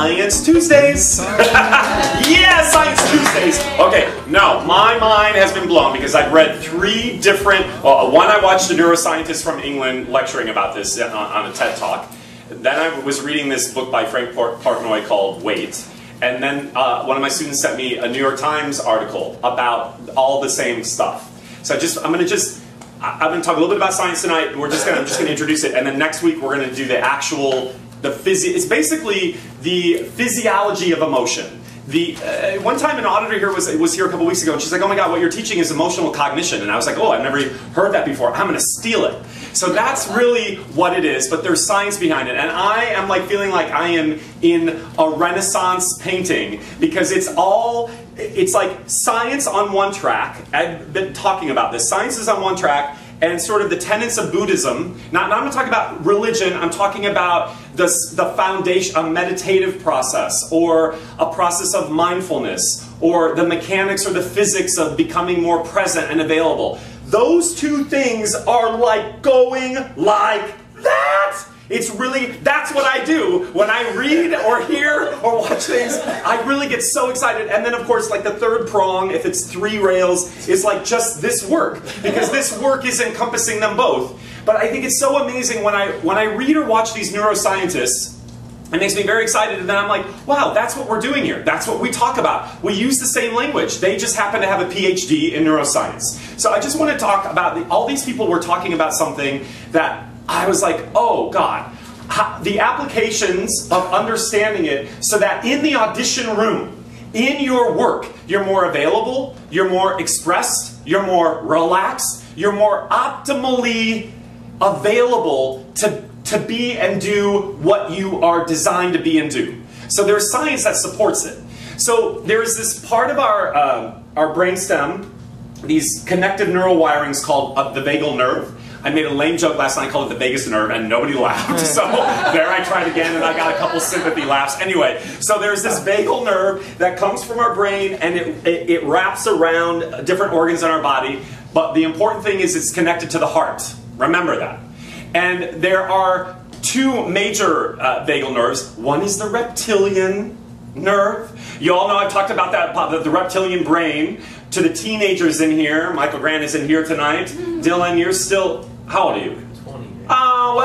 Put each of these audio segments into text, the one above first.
Science Tuesdays. Yeah, Science Tuesdays. Okay, no, my mind has been blown because I've read 3 different, one I watched a neuroscientist from England lecturing about this on a TED Talk. Then I was reading this book by Frank Portnoy called Wait. And then one of my students sent me a New York Times article about all the same stuff. So I'm going to talk a little bit about science tonight. I'm just going to introduce it, and then next week we're going to do the actual, it's basically the physiology of emotion. One time an auditor here was here a couple weeks ago, and she's like, "Oh my God, what you're teaching is emotional cognition," and I was like, "Oh, I've never heard that before. I'm going to steal it." So that's really what it is, but there's science behind it, and I am like feeling like I am in a Renaissance painting because it's like science on one track. I've been talking about this. Science is on one track, and sort of the tenets of Buddhism. Now I'm not talking about religion, I'm talking about the foundation, a meditative process, or a process of mindfulness, or the mechanics or the physics of becoming more present and available. Those 2 things are like going like that. It's really, that's what I do when I read or hear or watch things. I really get so excited. And then of course, like the 3rd prong, if it's 3 rails, is like just this work, because this work is encompassing them both. But I think it's so amazing when I read or watch these neuroscientists. It makes me very excited, and then I'm like, wow, that's what we're doing here. That's what we talk about. We use the same language. They just happen to have a PhD in neuroscience. So I just want to talk about, all these people were talking about something that I was like, oh God, the applications of understanding it so that in the audition room, in your work, you're more available, you're more expressed, you're more relaxed, you're more optimally available to be and do what you are designed to be and do. So there's science that supports it. So there's this part of our brainstem, these connective neural wirings called the vagal nerve. I made a lame joke last night, I called it the vagus nerve, and nobody laughed. So there I tried again, and I got a couple sympathy laughs. Anyway, so there's this vagal nerve that comes from our brain, and it wraps around different organs in our body. But the important thing is it's connected to the heart. Remember that. And there are 2 major vagal nerves. One is the reptilian nerve. You all know I've talked about that, the reptilian brain. To the teenagers in here, Michael Grant is in here tonight. Dylan, you're still, how old are you? 20. Well,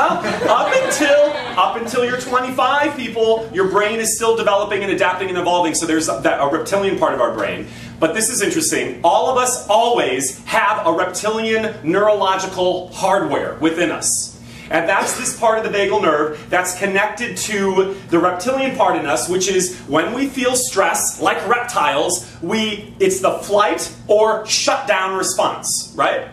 up until you're 25, people, your brain is still developing and adapting and evolving. So there's a reptilian part of our brain. But this is interesting. All of us always have a reptilian neurological hardware within us. And that's this part of the vagal nerve that's connected to the reptilian part in us, which is when we feel stress, like reptiles, it's the flight or shutdown response, right?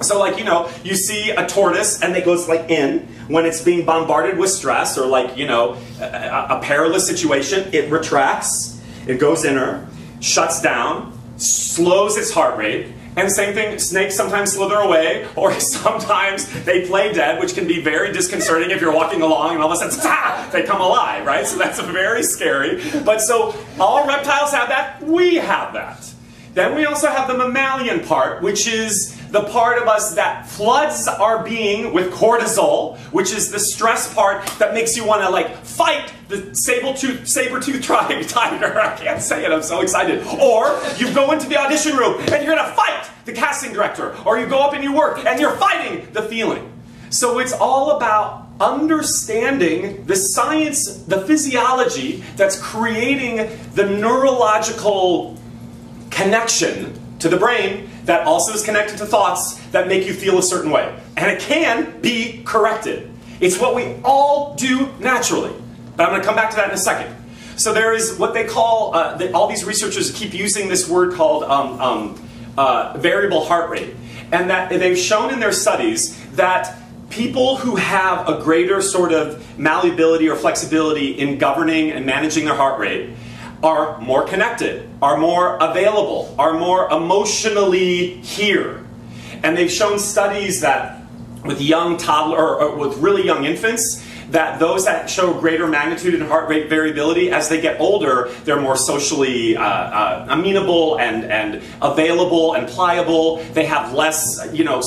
So like, you know, you see a tortoise and it goes like in when it's being bombarded with stress, or like, you know, a perilous situation, it retracts, it goes inner, shuts down, slows its heart rate. And same thing, snakes sometimes slither away, or sometimes they play dead, which can be very disconcerting if you're walking along and all of a sudden, they come alive, right? So that's very scary. But so all reptiles have that, we have that. Then we also have the mammalian part, which is the part of us that floods our being with cortisol, which is the stress part that makes you want to like fight the saber-tooth tiger. I can't say it, I'm so excited. Or you go into the audition room and you're going to fight the casting director. Or you go up and you work and you're fighting the feeling. So it's all about understanding the science, the physiology that's creating the neurological connection to the brain that also is connected to thoughts that make you feel a certain way. And it can be corrected. It's what we all do naturally. But I'm going to come back to that in a second. So there is what they call, all these researchers keep using this word called variable heart rate. And that they've shown in their studies that people who have a greater sort of malleability or flexibility in governing and managing their heart rate are more connected, are more available, are more emotionally here. And they've shown studies that with young toddler, or with really young infants, that those that show greater magnitude and heart rate variability, as they get older, they're more socially amenable and available and pliable. They have less,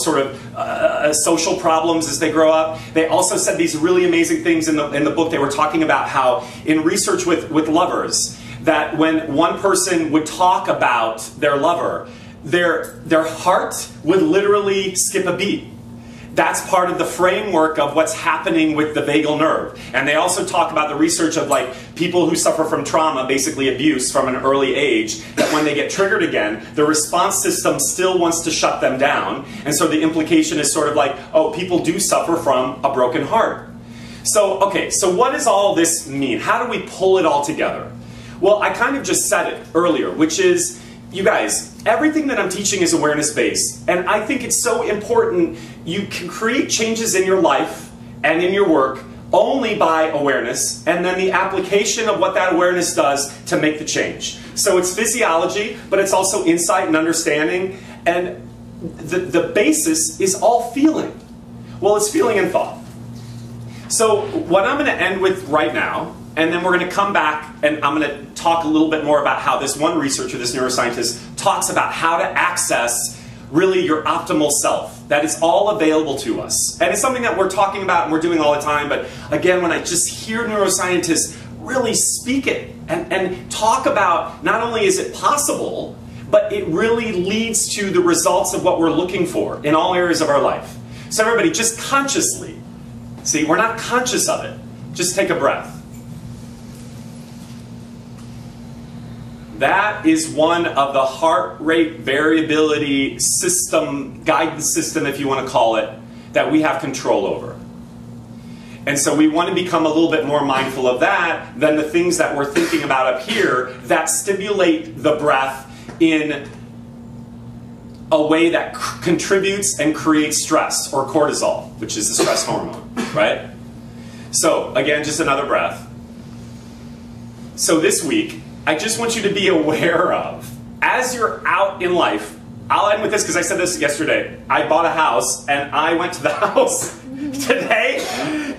sort of social problems as they grow up. They also said these really amazing things in the book. They were talking about how in research with lovers, that when one person would talk about their lover, their heart would literally skip a beat. That's part of the framework of what's happening with the vagal nerve. And they also talk about the research of like people who suffer from trauma, basically abuse from an early age, that when they get triggered again, the response system still wants to shut them down. And so the implication is sort of like, oh, people do suffer from a broken heart. So, okay, so what does all this mean? How do we pull it all together? Well, I kind of just said it earlier, which is, you guys, everything that I'm teaching is awareness-based, and I think it's so important. You can create changes in your life and in your work only by awareness, and then the application of what that awareness does to make the change. So it's physiology, but it's also insight and understanding, and the basis is all feeling. Well, it's feeling and thought. So what I'm going to end with right now, and then we're going to come back and I'm going to talk a little bit more about how this one researcher, this neuroscientist, talks about how to access really your optimal self. That is all available to us. And it's something that we're talking about and we're doing all the time, but again, when I just hear neuroscientists really speak it and talk about not only is it possible, but it really leads to the results of what we're looking for in all areas of our life. So everybody, just consciously, see, we're not conscious of it. Just take a breath. That is one of the heart rate variability system, guidance system, if you want to call it, that we have control over. And so we want to become a little bit more mindful of that than the things that we're thinking about up here that stimulate the breath in a way that contributes and creates stress, or cortisol, which is the stress hormone, right? So again, just another breath. So this week, I just want you to be aware of, as you're out in life, I'll end with this because I said this yesterday. I bought a house and I went to the house today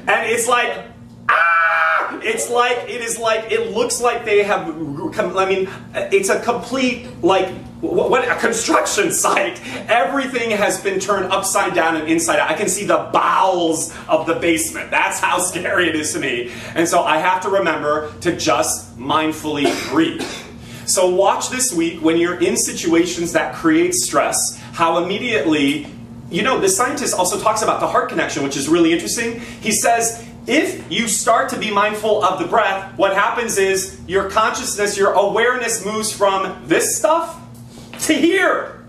and it's like, it looks like they have, I mean, it's a complete, like, what a construction site. Everything has been turned upside down and inside out. I can see the bowels of the basement. That's how scary it is to me. And so I have to remember to just mindfully breathe. So watch this week when you're in situations that create stress, how immediately, the scientist also talks about the heart connection, which is really interesting. He says, if you start to be mindful of the breath, what happens is your consciousness, your awareness moves from this stuff to here.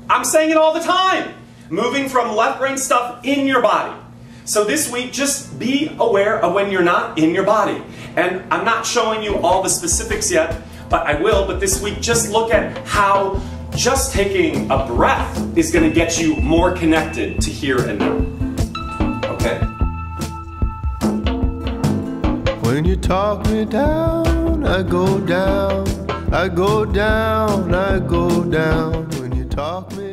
I'm saying it all the time. Moving from left brain stuff in your body. So this week, just be aware of when you're not in your body. And I'm not showing you all the specifics yet, but I will. But this week, just look at how just taking a breath is going to get you more connected to here and now. Okay? When you talk me down, I go down. I go down, I go down when you talk me